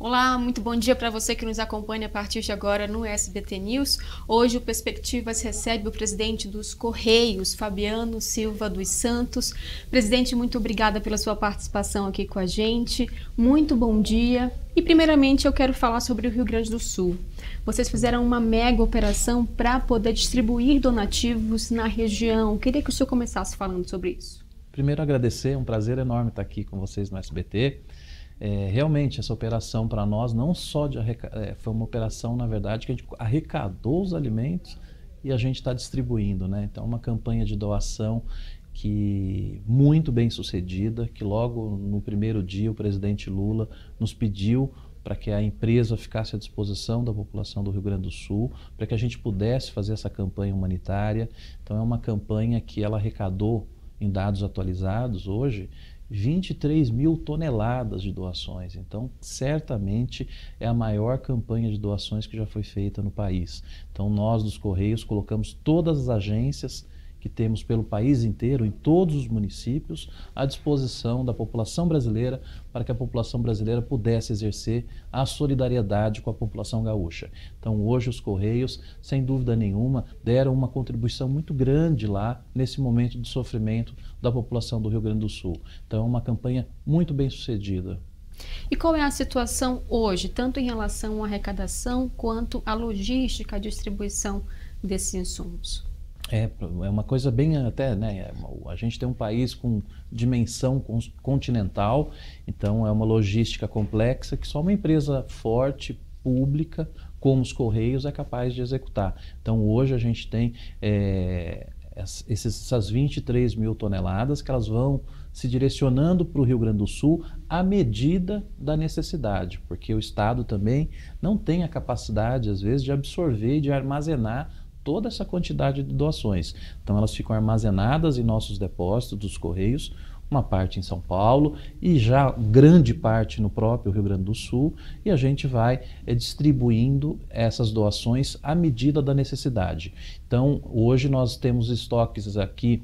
Olá, muito bom dia para você que nos acompanha a partir de agora no SBT News. Hoje o Perspectivas recebe o presidente dos Correios, Fabiano Silva dos Santos. Presidente, muito obrigada pela sua participação aqui com a gente. Muito bom dia. E primeiramente eu quero falar sobre o Rio Grande do Sul. Vocês fizeram uma mega operação para poder distribuir donativos na região. Queria que o senhor começasse falando sobre isso. Primeiro agradecer, é um prazer enorme estar aqui com vocês no SBT. Realmente essa operação para nós não só foi uma operação, na verdade, que a gente arrecadou os alimentos e a gente está distribuindo, né? Então, uma campanha de doação que muito bem sucedida, que logo no primeiro dia o presidente Lula nos pediu para que a empresa ficasse à disposição da população do Rio Grande do Sul, para que a gente pudesse fazer essa campanha humanitária. Então, é uma campanha que ela arrecadou, em dados atualizados hoje, 23 mil toneladas de doações. Então, certamente é a maior campanha de doações que já foi feita no país. Então, nós dos Correios colocamos todas as agências que temos pelo país inteiro, em todos os municípios, à disposição da população brasileira, para que a população brasileira pudesse exercer a solidariedade com a população gaúcha. Então, hoje os Correios, sem dúvida nenhuma, deram uma contribuição muito grande lá, nesse momento de sofrimento da população do Rio Grande do Sul. Então, é uma campanha muito bem sucedida. E qual é a situação hoje, tanto em relação à arrecadação, quanto à logística, à distribuição desses insumos? É uma coisa bem até, né? A gente tem um país com dimensão continental, então é uma logística complexa que só uma empresa forte, pública, como os Correios, é capaz de executar. Então hoje a gente tem essas 23 mil toneladas que elas vão se direcionando para o Rio Grande do Sul à medida da necessidade, porque o Estado também não tem a capacidade, às vezes, de absorver e de armazenar toda essa quantidade de doações. Então elas ficam armazenadas em nossos depósitos dos Correios, uma parte em São Paulo e já grande parte no próprio Rio Grande do Sul, e a gente vai distribuindo essas doações à medida da necessidade. Então hoje nós temos estoques aqui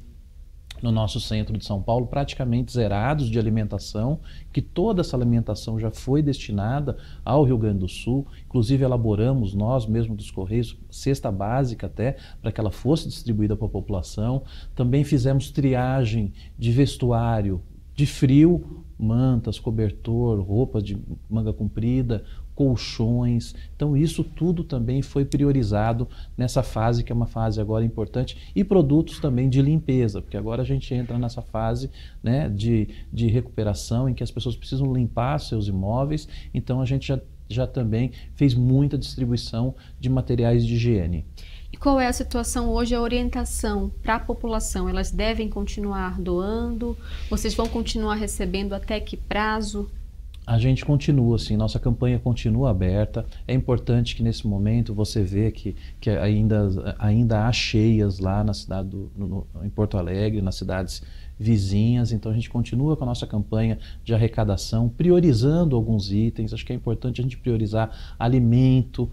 no nosso centro de São Paulo praticamente zerados de alimentação, que toda essa alimentação já foi destinada ao Rio Grande do Sul. Inclusive elaboramos nós mesmos dos Correios cesta básica até para que ela fosse distribuída para a população. Também fizemos triagem de vestuário de frio, mantas, cobertor, roupas de manga comprida, colchões. Então isso tudo também foi priorizado nessa fase, que é uma fase agora importante, e produtos também de limpeza, porque agora a gente entra nessa fase, né, de recuperação, em que as pessoas precisam limpar seus imóveis. Então a gente já também fez muita distribuição de materiais de higiene. E qual é a situação hoje, a orientação para a população? Elas devem continuar doando? Vocês vão continuar recebendo até que prazo? A gente continua, sim, nossa campanha continua aberta. É importante que nesse momento você vê que ainda há cheias lá na cidade em Porto Alegre, nas cidades vizinhas. Então a gente continua com a nossa campanha de arrecadação, priorizando alguns itens. Acho que é importante a gente priorizar alimento,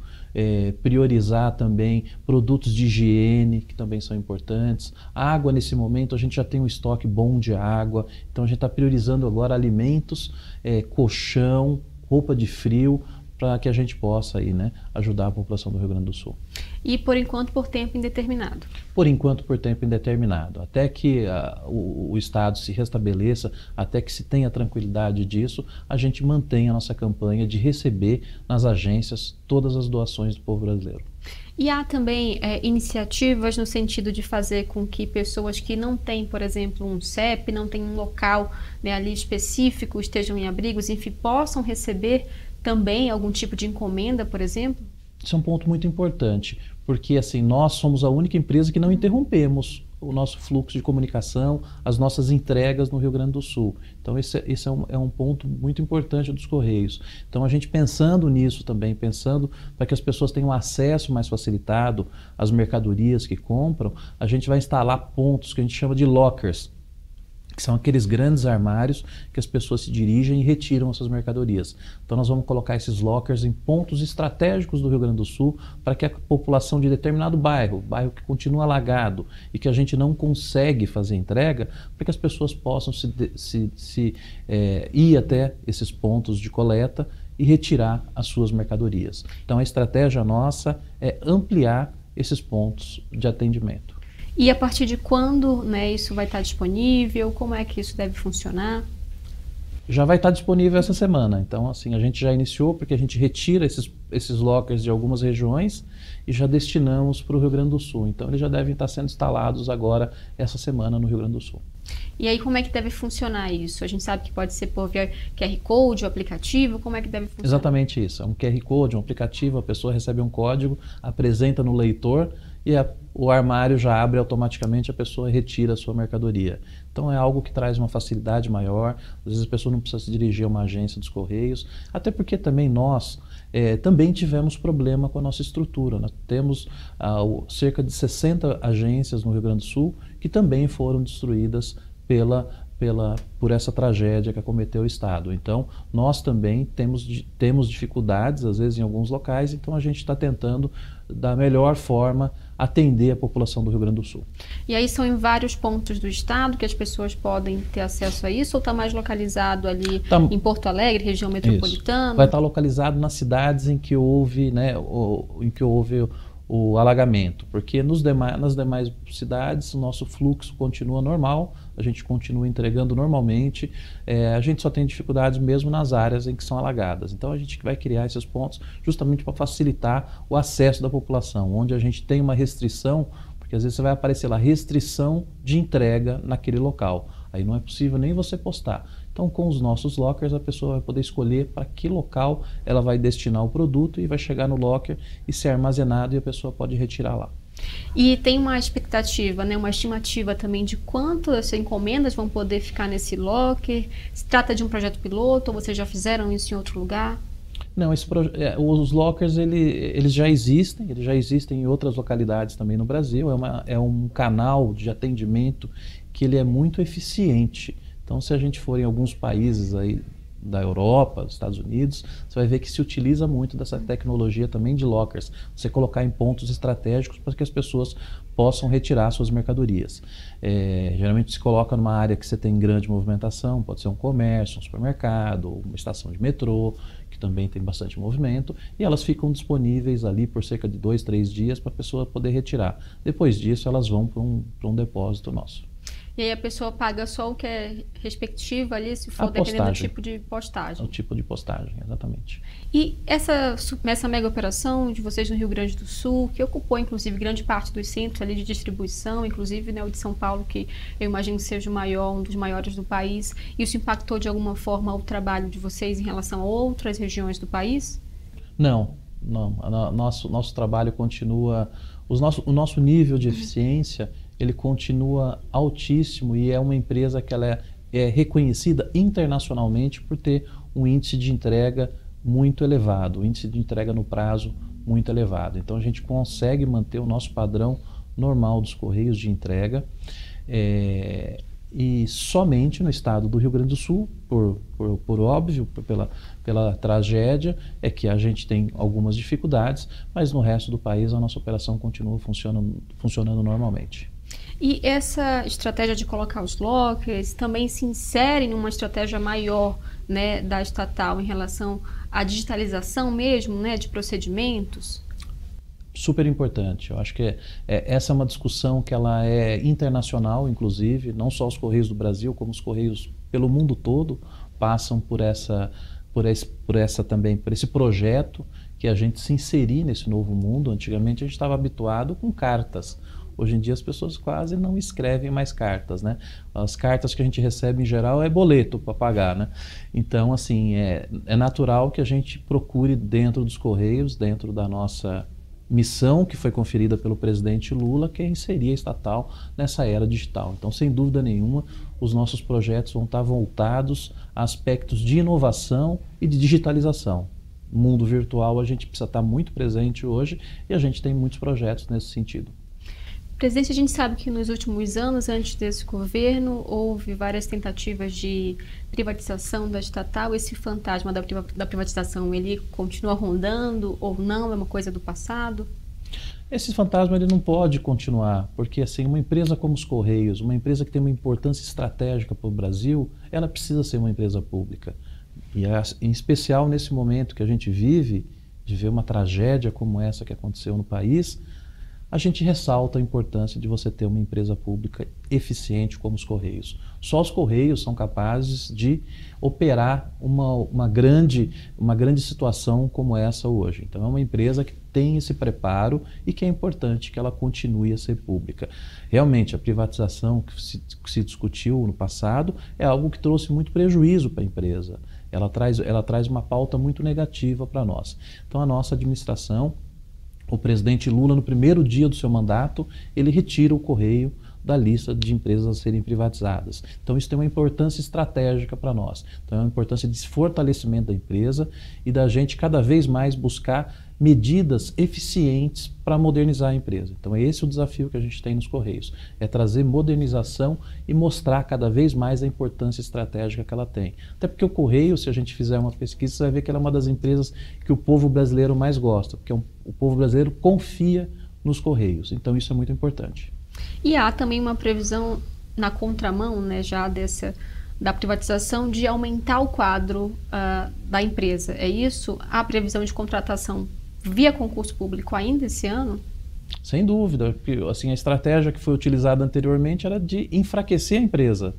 priorizar também produtos de higiene, que também são importantes. Água, nesse momento, a gente já tem um estoque bom de água, então a gente está priorizando agora alimentos, colchão, roupa de frio, para que a gente possa aí, né, ajudar a população do Rio Grande do Sul. E por enquanto por tempo indeterminado? Por enquanto por tempo indeterminado, até que o Estado se restabeleça, até que se tenha tranquilidade disso, a gente mantém a nossa campanha de receber nas agências todas as doações do povo brasileiro. E há também iniciativas no sentido de fazer com que pessoas que não têm, por exemplo, um CEP, não têm um local, né, ali específico, estejam em abrigos, enfim, possam receber também algum tipo de encomenda, por exemplo? Isso é um ponto muito importante, porque assim, nós somos a única empresa que não interrompemos o nosso fluxo de comunicação, as nossas entregas no Rio Grande do Sul. Então esse é um ponto muito importante dos Correios. Então a gente pensando nisso também, pensando para que as pessoas tenham acesso mais facilitado às mercadorias que compram, a gente vai instalar pontos que a gente chama de lockers, que são aqueles grandes armários que as pessoas se dirigem e retiram as suas mercadorias. Então nós vamos colocar esses lockers em pontos estratégicos do Rio Grande do Sul para que a população de determinado bairro que continua alagado e que a gente não consegue fazer entrega, para que as pessoas possam ir até esses pontos de coleta e retirar as suas mercadorias. Então a estratégia nossa é ampliar esses pontos de atendimento. E a partir de quando, né, isso vai estar disponível? Como é que isso deve funcionar? Já vai estar disponível essa semana. Então, assim, a gente já iniciou porque a gente retira esses lockers de algumas regiões e já destinamos para o Rio Grande do Sul. Então, eles já devem estar sendo instalados agora, essa semana, no Rio Grande do Sul. E aí, como é que deve funcionar isso? A gente sabe que pode ser por via QR Code, o aplicativo, como é que deve funcionar? Exatamente isso. É um QR Code, um aplicativo, a pessoa recebe um código, apresenta no leitor e o armário já abre automaticamente, a pessoa retira a sua mercadoria. Então é algo que traz uma facilidade maior, às vezes a pessoa não precisa se dirigir a uma agência dos Correios, até porque também nós também tivemos problema com a nossa estrutura. Nós temos cerca de 60 agências no Rio Grande do Sul que também foram destruídas por essa tragédia que acometeu o Estado. Então, nós também temos dificuldades, às vezes, em alguns locais, então a gente está tentando, da melhor forma, atender a população do Rio Grande do Sul. E aí são em vários pontos do Estado que as pessoas podem ter acesso a isso, ou está mais localizado ali em Porto Alegre, região metropolitana? Isso. Vai estar localizado nas cidades em que houve, o alagamento, porque nas demais cidades o nosso fluxo continua normal, a gente continua entregando normalmente, a gente só tem dificuldades mesmo nas áreas em que são alagadas. Então a gente vai criar esses pontos justamente para facilitar o acesso da população, onde a gente tem uma restrição, porque às vezes você vai aparecer lá, restrição de entrega naquele local. Aí não é possível nem você postar. Então, com os nossos lockers, a pessoa vai poder escolher para que local ela vai destinar o produto e vai chegar no locker e ser armazenado e a pessoa pode retirar lá. E tem uma expectativa, né, uma estimativa também de quantas encomendas vão poder ficar nesse locker? Se trata de um projeto piloto ou vocês já fizeram isso em outro lugar? Não, os lockers eles já existem em outras localidades também no Brasil. É um canal de atendimento que ele é muito eficiente. Então, se a gente for em alguns países aí da Europa, dos Estados Unidos, você vai ver que se utiliza muito dessa tecnologia também de lockers. Você colocar em pontos estratégicos para que as pessoas possam retirar suas mercadorias. Geralmente se coloca numa área que você tem grande movimentação, pode ser um comércio, um supermercado, uma estação de metrô, que também tem bastante movimento, e elas ficam disponíveis ali por cerca de 2, 3 dias para a pessoa poder retirar. Depois disso, elas vão para um depósito nosso. E aí a pessoa paga só o que é respectivo ali, se for dependendo do tipo de postagem. O tipo de postagem, exatamente. E essa mega operação de vocês no Rio Grande do Sul, que ocupou inclusive grande parte dos centros ali de distribuição, inclusive, né, o de São Paulo, que eu imagino que seja um dos maiores do país, isso impactou de alguma forma o trabalho de vocês em relação a outras regiões do país? Não. Nosso trabalho continua, o nosso nível de eficiência ele continua altíssimo e é uma empresa que ela é reconhecida internacionalmente por ter um índice de entrega muito elevado, um índice de entrega no prazo muito elevado. Então a gente consegue manter o nosso padrão normal dos Correios de entrega e somente no estado do Rio Grande do Sul, por óbvio, pela tragédia, é que a gente tem algumas dificuldades, mas no resto do país a nossa operação continua funcionando normalmente. E essa estratégia de colocar os lockers também se insere numa estratégia maior, né, da estatal em relação à digitalização mesmo, né, de procedimentos? Super importante. Eu acho que essa é uma discussão que ela é internacional, inclusive, não só os Correios do Brasil, como os Correios pelo mundo todo passam por esse projeto que a gente se inserir nesse novo mundo. Antigamente a gente estava habituado com cartas. Hoje em dia as pessoas quase não escrevem mais cartas, né? As cartas que a gente recebe em geral é boleto para pagar, né? Então, assim, é natural que a gente procure dentro dos Correios, dentro da nossa missão que foi conferida pelo presidente Lula, que é inserir a estatal nessa era digital. Então, sem dúvida nenhuma, os nossos projetos vão estar voltados a aspectos de inovação e de digitalização. No mundo virtual a gente precisa estar muito presente hoje e a gente tem muitos projetos nesse sentido. Presidente, a gente sabe que nos últimos anos, antes desse governo, houve várias tentativas de privatização da estatal. Esse fantasma da privatização, ele continua rondando ou não? É uma coisa do passado? Esse fantasma ele não pode continuar, porque assim, uma empresa como os Correios, uma empresa que tem uma importância estratégica para o Brasil, ela precisa ser uma empresa pública. E em especial nesse momento que a gente vive, de ver uma tragédia como essa que aconteceu no país, a gente ressalta a importância de você ter uma empresa pública eficiente como os Correios. Só os Correios são capazes de operar uma grande situação como essa hoje. Então é uma empresa que tem esse preparo e que é importante que ela continue a ser pública. Realmente a privatização que se discutiu no passado é algo que trouxe muito prejuízo para a empresa. Ela traz uma pauta muito negativa para nós. Então a nossa administração, o presidente Lula, no primeiro dia do seu mandato, ele retira o Correio da lista de empresas a serem privatizadas. Então isso tem uma importância estratégica para nós. Então é uma importância de fortalecimento da empresa e da gente cada vez mais buscar medidas eficientes para modernizar a empresa. Então é esse o desafio que a gente tem nos Correios, é trazer modernização e mostrar cada vez mais a importância estratégica que ela tem. Até porque o Correio, se a gente fizer uma pesquisa, você vai ver que ela é uma das empresas que o povo brasileiro mais gosta, porque o povo brasileiro confia nos Correios. Então isso é muito importante. E há também uma previsão na contramão, né, já da privatização, de aumentar o quadro da empresa. É isso? Há previsão de contratação via concurso público ainda esse ano? Sem dúvida, porque assim, a estratégia que foi utilizada anteriormente era de enfraquecer a empresa,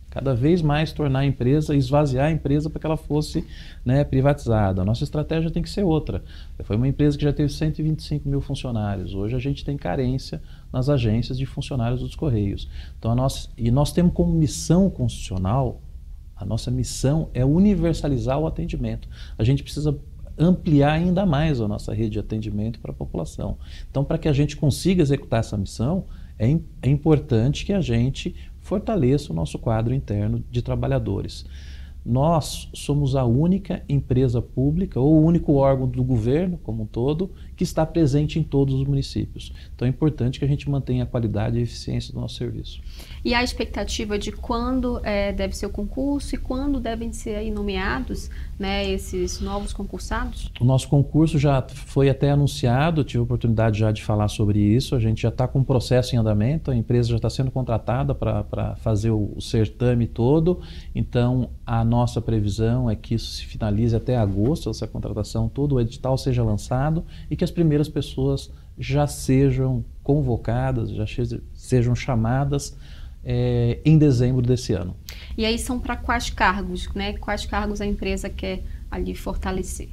cada vez mais tornar a empresa, esvaziar a empresa para que ela fosse, né, privatizada. A nossa estratégia tem que ser outra. Foi uma empresa que já teve 125 mil funcionários. Hoje a gente tem carência nas agências de funcionários dos Correios. Então nós temos como missão constitucional, a nossa missão é universalizar o atendimento. A gente precisa ampliar ainda mais a nossa rede de atendimento para a população. Então, para que a gente consiga executar essa missão, é importante que a gente fortaleça o nosso quadro interno de trabalhadores. Nós somos a única empresa pública ou o único órgão do governo como um todo que está presente em todos os municípios. Então é importante que a gente mantenha a qualidade e a eficiência do nosso serviço. E a expectativa de quando deve ser o concurso e quando devem ser aí nomeados, né, esses novos concursados? O nosso concurso já foi até anunciado, tive a oportunidade já de falar sobre isso, a gente já está com um processo em andamento, a empresa já está sendo contratada para fazer o certame todo, então a nossa previsão é que isso se finalize até agosto, essa contratação, todo o edital seja lançado e que as primeiras pessoas já sejam convocadas, já sejam chamadas em dezembro desse ano. E aí são para quais cargos, né? Quais cargos a empresa quer ali fortalecer?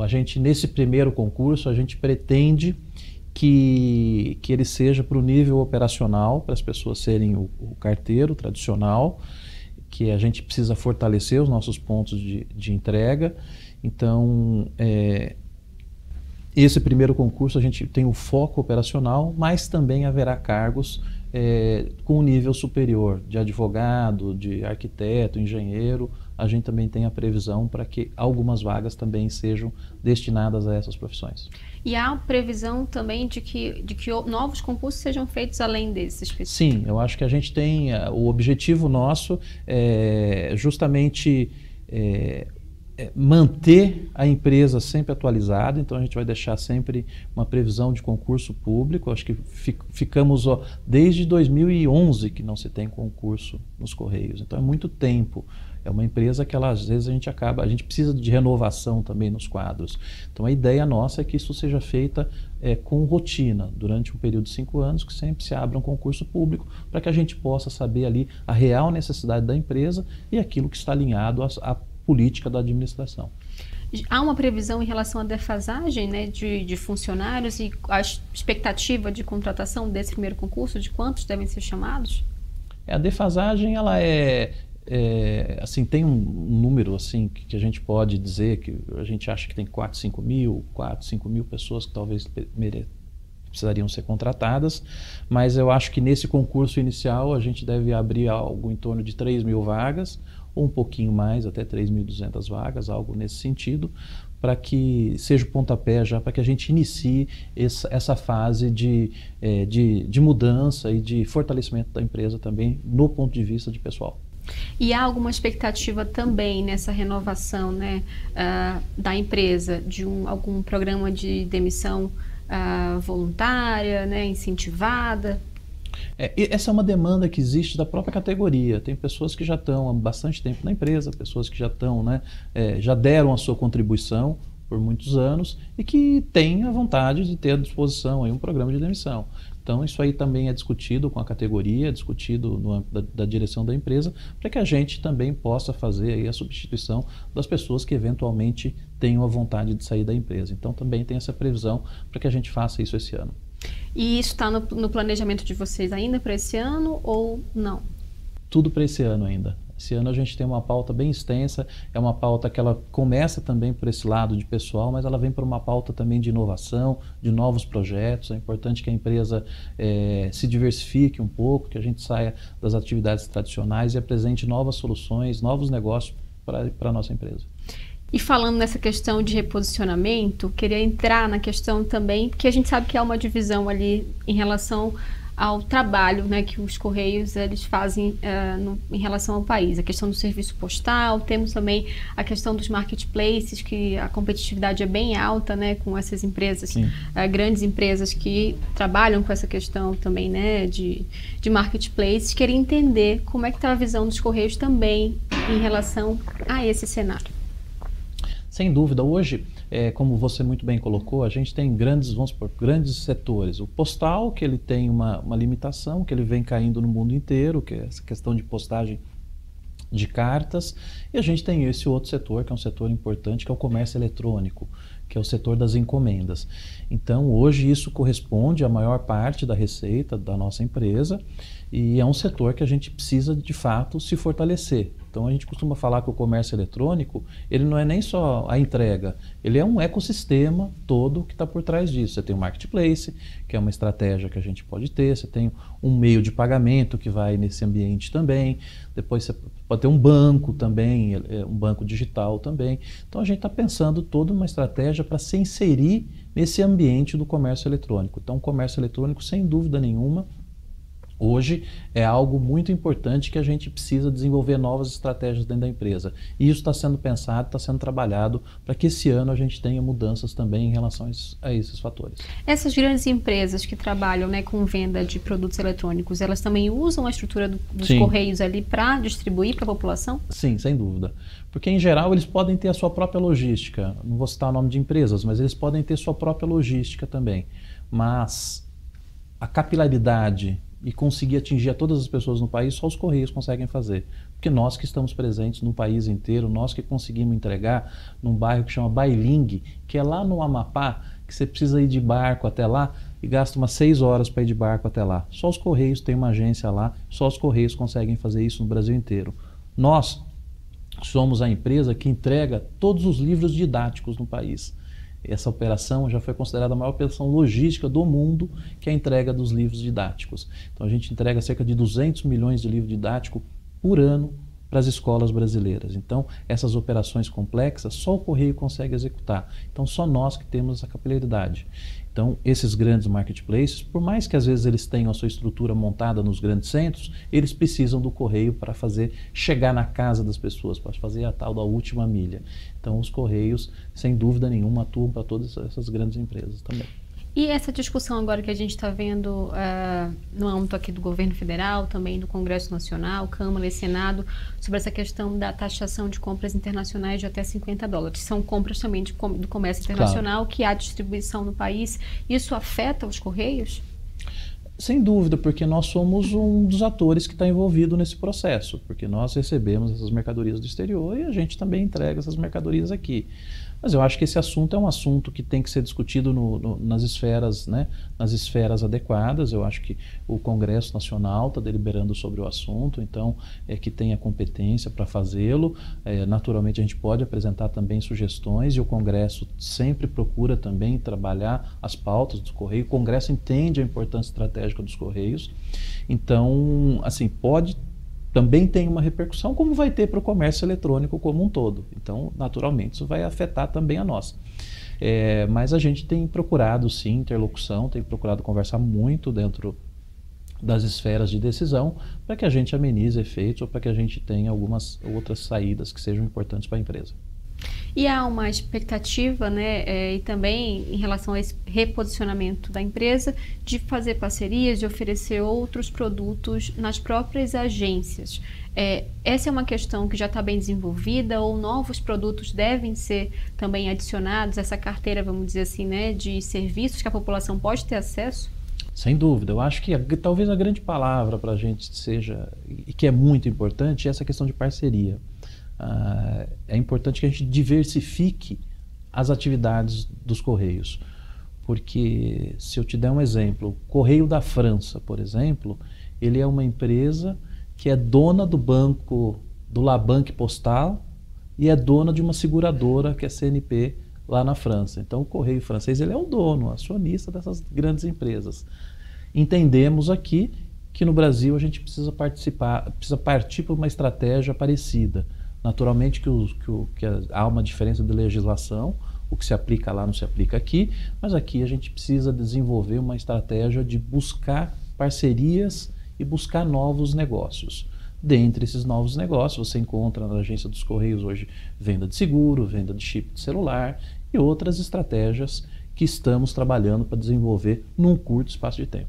A gente, nesse primeiro concurso, a gente pretende que ele seja para o nível operacional, para as pessoas serem o carteiro tradicional, que a gente precisa fortalecer os nossos pontos de entrega. Então, esse primeiro concurso a gente tem o foco operacional, mas também haverá cargos com um nível superior, de advogado, de arquiteto, engenheiro. A gente também tem a previsão para que algumas vagas também sejam destinadas a essas profissões. E há previsão também de que novos concursos sejam feitos além desses? Sim, eu acho que a gente tem, o objetivo nosso é justamente manter a empresa sempre atualizada, então a gente vai deixar sempre uma previsão de concurso público. Acho que ficamos desde 2011 que não se tem concurso nos Correios, então é muito tempo. É uma empresa que às vezes a gente precisa de renovação também nos quadros. Então a ideia nossa é que isso seja feita com rotina, durante um período de 5 anos, que sempre se abra um concurso público, para que a gente possa saber ali a real necessidade da empresa e aquilo que está alinhado à política da administração. Há uma previsão em relação à defasagem, né, de funcionários e a expectativa de contratação desse primeiro concurso, de quantos devem ser chamados? A defasagem, ela assim, tem um número assim, que a gente pode dizer que a gente acha que tem 4, 5 mil pessoas que talvez precisariam ser contratadas, mas eu acho que nesse concurso inicial a gente deve abrir algo em torno de 3 mil vagas, ou um pouquinho mais, até 3.200 vagas, algo nesse sentido, para que seja o pontapé já, para que a gente inicie essa fase de mudança e de fortalecimento da empresa também, no ponto de vista de pessoal. E há alguma expectativa também nessa renovação, né, da empresa, de algum programa de demissão voluntária, né, incentivada? Essa é uma demanda que existe da própria categoria. Tem pessoas que já estão há bastante tempo na empresa, pessoas que já estão, né, já deram a sua contribuição por muitos anos e que têm a vontade de ter à disposição aí um programa de demissão. Então isso aí também é discutido com a categoria, é discutido no âmbito da direção da empresa, para que a gente também possa fazer aí a substituição das pessoas que eventualmente tenham a vontade de sair da empresa. Então também tem essa previsão para que a gente faça isso esse ano. E isso está no planejamento de vocês ainda para esse ano ou não? Tudo para esse ano ainda. Esse ano a gente tem uma pauta bem extensa, é uma pauta que ela começa também por esse lado de pessoal, mas ela vem por uma pauta também de inovação, de novos projetos. É importante que a empresa se diversifique um pouco, que a gente saia das atividades tradicionais e apresente novas soluções, novos negócios para a nossa empresa. E falando nessa questão de reposicionamento, queria entrar na questão também, porque a gente sabe que há uma divisão ali em relação ao trabalho, né, que os Correios eles fazem em relação ao país. A questão do serviço postal, temos também a questão dos marketplaces, que a competitividade é bem alta, né, com essas empresas, grandes empresas que trabalham com essa questão também, né, de marketplaces. Queria entender como é que está a visão dos Correios também em relação a esse cenário. Sem dúvida, hoje, como você muito bem colocou, a gente tem grandes setores. O postal, que ele tem uma limitação, que ele vem caindo no mundo inteiro, que é essa questão de postagem de cartas. E a gente tem esse outro setor, que é um setor importante, que é o comércio eletrônico, que é o setor das encomendas. Então, hoje isso corresponde à maior parte da receita da nossa empresa e é um setor que a gente precisa, de fato, se fortalecer. Então, a gente costuma falar que o comércio eletrônico, ele não é nem só a entrega, ele é um ecossistema todo que está por trás disso. Você tem o marketplace, que é uma estratégia que a gente pode ter, você tem um meio de pagamento que vai nesse ambiente também, depois você pode ter um banco também, um banco digital também. Então, a gente está pensando toda uma estratégia para se inserir nesse ambiente do comércio eletrônico. Então, o comércio eletrônico, sem dúvida nenhuma, hoje é algo muito importante que a gente precisa desenvolver novas estratégias dentro da empresa. E isso está sendo pensado, está sendo trabalhado para que esse ano a gente tenha mudanças também em relação a esses fatores. Essas grandes empresas que trabalham, né, com venda de produtos eletrônicos, elas também usam a estrutura dos Correios ali para distribuir para a população? Sim, sem dúvida. Porque, em geral, eles podem ter a sua própria logística. Não vou citar o nome de empresas, mas eles podem ter sua própria logística também. Mas a capilaridade e conseguir atingir a todas as pessoas no país, só os Correios conseguem fazer. Porque nós que estamos presentes no país inteiro, nós que conseguimos entregar num bairro que chama Bailingue, que é lá no Amapá, que você precisa ir de barco até lá e gasta umas 6 horas para ir de barco até lá. Só os Correios têm uma agência lá, só os Correios conseguem fazer isso no Brasil inteiro. Nós somos a empresa que entrega todos os livros didáticos no país. Essa operação já foi considerada a maior operação logística do mundo, que é a entrega dos livros didáticos. Então a gente entrega cerca de 200 milhões de livros didáticos por ano para as escolas brasileiras. Então essas operações complexas só o Correio consegue executar. Então só nós que temos essa capilaridade. Então esses grandes marketplaces, por mais que às vezes eles tenham a sua estrutura montada nos grandes centros, eles precisam do Correio para fazer chegar na casa das pessoas, para fazer a tal da última milha. Então os Correios, sem dúvida nenhuma, atuam para todas essas grandes empresas também. E essa discussão agora que a gente está vendo no âmbito aqui do governo federal, também do Congresso Nacional, Câmara e Senado, sobre essa questão da taxação de compras internacionais de até $50. São compras também do comércio internacional, claro, que há distribuição no país. Isso afeta os Correios? Sem dúvida, porque nós somos um dos atores que está envolvido nesse processo, porque nós recebemos essas mercadorias do exterior e a gente também entrega essas mercadorias aqui. Mas eu acho que esse assunto é um assunto que tem que ser discutido nas esferas, né, nas esferas adequadas. Eu acho que o Congresso Nacional está deliberando sobre o assunto, então é que tem a competência para fazê-lo. Naturalmente a gente pode apresentar também sugestões e o Congresso sempre procura também trabalhar as pautas do Correio. O Congresso entende a importância estratégica dos Correios, então assim, também tem uma repercussão, como vai ter para o comércio eletrônico como um todo. Então, naturalmente, isso vai afetar também a nós. Mas a gente tem procurado, sim, interlocução, tem procurado conversar muito dentro das esferas de decisão para que a gente amenize efeitos ou para que a gente tenha algumas outras saídas que sejam importantes para a empresa. E há uma expectativa, né, e também em relação a esse reposicionamento da empresa, de fazer parcerias, de oferecer outros produtos nas próprias agências. Essa é uma questão que já está bem desenvolvida, ou novos produtos devem ser também adicionados a essa carteira, vamos dizer assim, né, de serviços que a população pode ter acesso? Sem dúvida. Eu acho que talvez a grande palavra para a gente seja, e que é muito importante, é essa questão de parceria. É importante que a gente diversifique as atividades dos Correios. Porque, se eu te der um exemplo, o Correio da França, por exemplo, ele é uma empresa que é dona do banco, do La Banque Postal, e é dona de uma seguradora, que é CNP, lá na França. Então, o Correio francês, ele é o dono, acionista dessas grandes empresas. Entendemos aqui que no Brasil a gente precisa partir para uma estratégia parecida. Naturalmente que há uma diferença de legislação, o que se aplica lá não se aplica aqui, mas aqui a gente precisa desenvolver uma estratégia de buscar parcerias e buscar novos negócios. Dentre esses novos negócios, você encontra na agência dos Correios hoje venda de seguro, venda de chip de celular e outras estratégias que estamos trabalhando para desenvolver num curto espaço de tempo.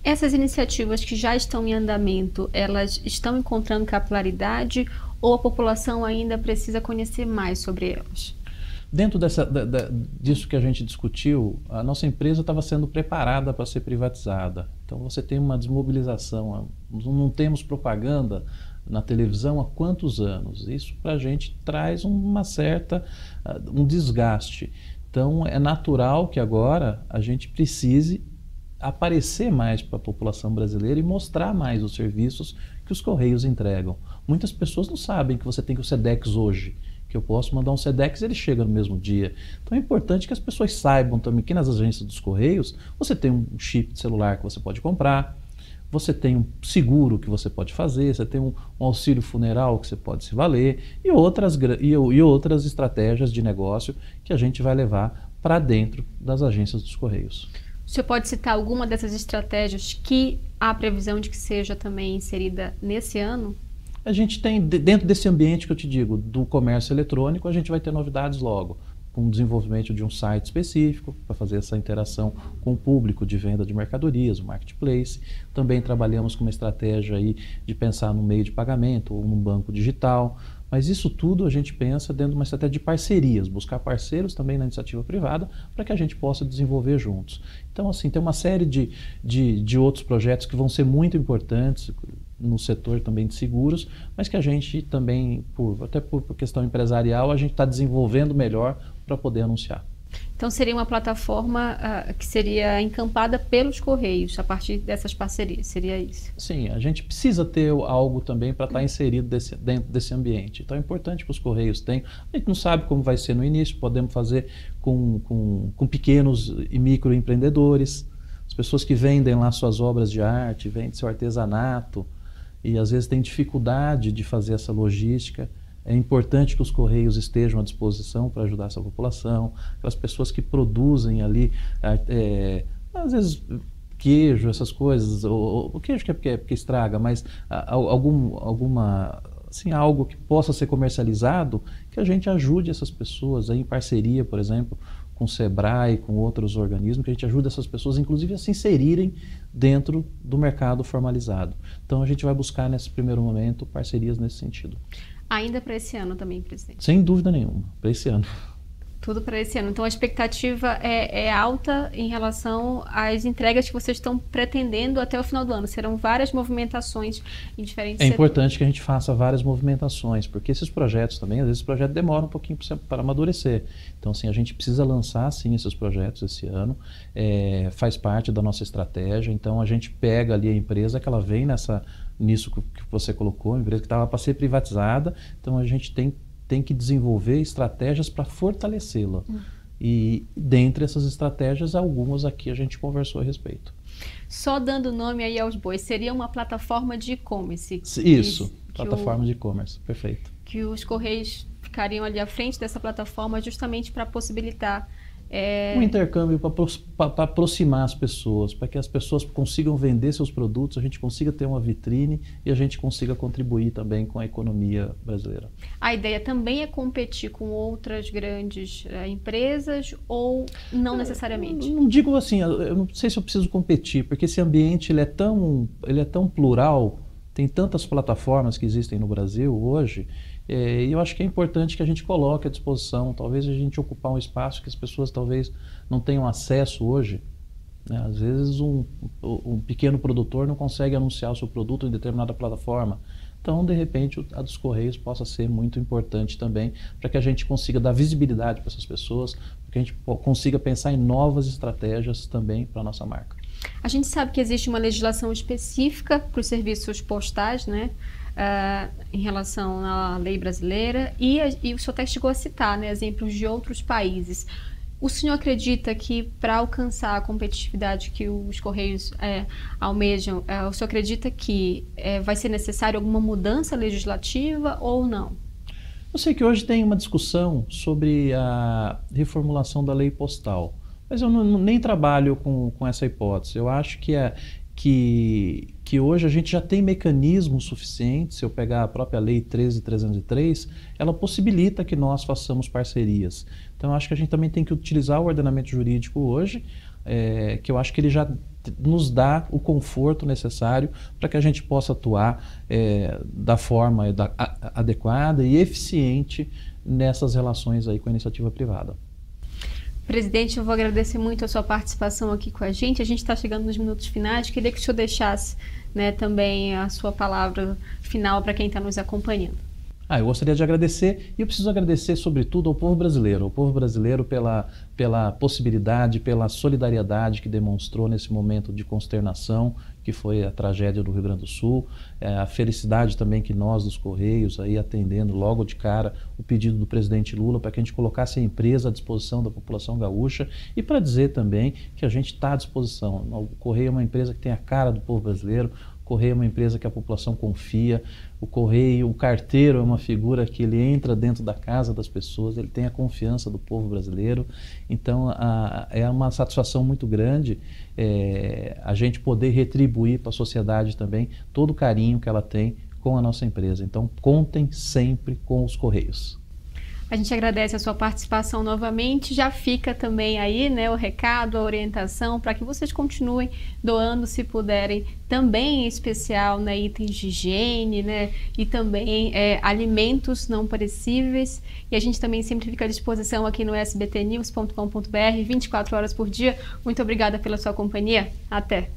Essas iniciativas que já estão em andamento, elas estão encontrando capilaridade ou a população ainda precisa conhecer mais sobre elas? Dentro disso que a gente discutiu, a nossa empresa estava sendo preparada para ser privatizada. Então você tem uma desmobilização, não temos propaganda na televisão há quantos anos? Isso para a gente traz um desgaste. Então é natural que agora a gente precise aparecer mais para a população brasileira e mostrar mais os serviços que os Correios entregam. Muitas pessoas não sabem que você tem o Sedex hoje, que eu posso mandar um Sedex e ele chega no mesmo dia. Então é importante que as pessoas saibam também que nas agências dos Correios você tem um chip de celular que você pode comprar, você tem um seguro que você pode fazer, você tem um auxílio funeral que você pode se valer e outras estratégias de negócio que a gente vai levar para dentro das agências dos Correios. O senhor pode citar alguma dessas estratégias que há previsão de que seja também inserida nesse ano? A gente tem, dentro desse ambiente que eu te digo, do comércio eletrônico, a gente vai ter novidades logo, com o desenvolvimento de um site específico para fazer essa interação com o público de venda de mercadorias, o marketplace. Também trabalhamos com uma estratégia aí de pensar no meio de pagamento ou num banco digital. Mas isso tudo a gente pensa dentro de uma estratégia de parcerias, buscar parceiros também na iniciativa privada para que a gente possa desenvolver juntos. Então, assim, tem uma série de outros projetos que vão ser muito importantes no setor também de seguros, mas que a gente também, até por questão empresarial, a gente está desenvolvendo melhor para poder anunciar. Então seria uma plataforma que seria encampada pelos Correios a partir dessas parcerias, seria isso? Sim, a gente precisa ter algo também para estar inserido dentro desse ambiente. Então é importante que os Correios tenham. A gente não sabe como vai ser no início, podemos fazer com pequenos e microempreendedores, as pessoas que vendem lá suas obras de arte, vendem seu artesanato e às vezes têm dificuldade de fazer essa logística. É importante que os Correios estejam à disposição para ajudar essa população, aquelas pessoas que produzem ali, às vezes queijo, essas coisas, o queijo que é porque estraga, mas algo que possa ser comercializado, que a gente ajude essas pessoas aí em parceria, por exemplo, com o Sebrae, com outros organismos, que a gente ajude essas pessoas, inclusive, a se inserirem dentro do mercado formalizado. Então a gente vai buscar, nesse primeiro momento, parcerias nesse sentido. Ainda para esse ano também, presidente? Sem dúvida nenhuma, para esse ano. Tudo para esse ano. Então a expectativa é alta em relação às entregas que vocês estão pretendendo até o final do ano. Serão várias movimentações em diferentes setores. É importante que a gente faça várias movimentações, porque esses projetos também, às vezes o projeto demora um pouquinho para amadurecer. Então, assim, a gente precisa lançar, sim, esses projetos esse ano. Faz parte da nossa estratégia. Então, a gente pega ali a empresa que ela vem nisso que você colocou, a empresa que estava para ser privatizada. Então, a gente tem que desenvolver estratégias para fortalecê-la. E dentre essas estratégias, algumas aqui a gente conversou a respeito. Só dando nome aí aos bois, seria uma plataforma de e-commerce? Isso, plataforma de e-commerce, perfeito. Que os Correios ficariam ali à frente dessa plataforma justamente para possibilitar Um intercâmbio para aproximar as pessoas, para que as pessoas consigam vender seus produtos, a gente consiga ter uma vitrine e a gente consiga contribuir também com a economia brasileira. A ideia também é competir com outras grandes empresas ou não necessariamente? Não digo assim, eu não sei se eu preciso competir, porque esse ambiente ele é tão plural, tem tantas plataformas que existem no Brasil hoje, e eu acho que é importante que a gente coloque à disposição, talvez a gente ocupar um espaço que as pessoas talvez não tenham acesso hoje. Né? Às vezes um pequeno produtor não consegue anunciar o seu produto em determinada plataforma. Então, de repente, a dos Correios possa ser muito importante também para que a gente consiga dar visibilidade para essas pessoas, para que a gente consiga pensar em novas estratégias também para a nossa marca. A gente sabe que existe uma legislação específica para os serviços postais, né? Em relação à lei brasileira, e o senhor até chegou a citar, né, exemplos de outros países. O senhor acredita que para alcançar a competitividade que os Correios almejam, o senhor acredita que vai ser necessário alguma mudança legislativa ou não? Eu sei que hoje tem uma discussão sobre a reformulação da lei postal, mas eu nem trabalho com essa hipótese. Eu acho que hoje a gente já tem mecanismos suficientes. Se eu pegar a própria Lei 13.303, ela possibilita que nós façamos parcerias. Então, eu acho que a gente também tem que utilizar o ordenamento jurídico hoje, que eu acho que ele já nos dá o conforto necessário para que a gente possa atuar da forma adequada e eficiente nessas relações aí com a iniciativa privada. Presidente, eu vou agradecer muito a sua participação aqui com a gente. A gente está chegando nos minutos finais. Queria que o senhor deixasse, né, também a sua palavra final para quem está nos acompanhando. Eu gostaria de agradecer, e eu preciso agradecer sobretudo ao povo brasileiro pela possibilidade, pela solidariedade que demonstrou nesse momento de consternação que foi a tragédia do Rio Grande do Sul, a felicidade também que nós dos Correios, aí atendendo logo de cara o pedido do presidente Lula para que a gente colocasse a empresa à disposição da população gaúcha, e para dizer também que a gente está à disposição. O Correio é uma empresa que tem a cara do povo brasileiro, o Correio é uma empresa que a população confia, o Correio, o carteiro é uma figura que ele entra dentro da casa das pessoas, ele tem a confiança do povo brasileiro. Então é uma satisfação muito grande a gente poder retribuir para a sociedade também todo o carinho que ela tem com a nossa empresa. Então contem sempre com os Correios. A gente agradece a sua participação novamente. Já fica também aí, né, o recado, a orientação para que vocês continuem doando, se puderem, também em especial, né, itens de higiene, né, e também alimentos não perecíveis. E a gente também sempre fica à disposição aqui no sbtnews.com.br 24 horas por dia. Muito obrigada pela sua companhia. Até!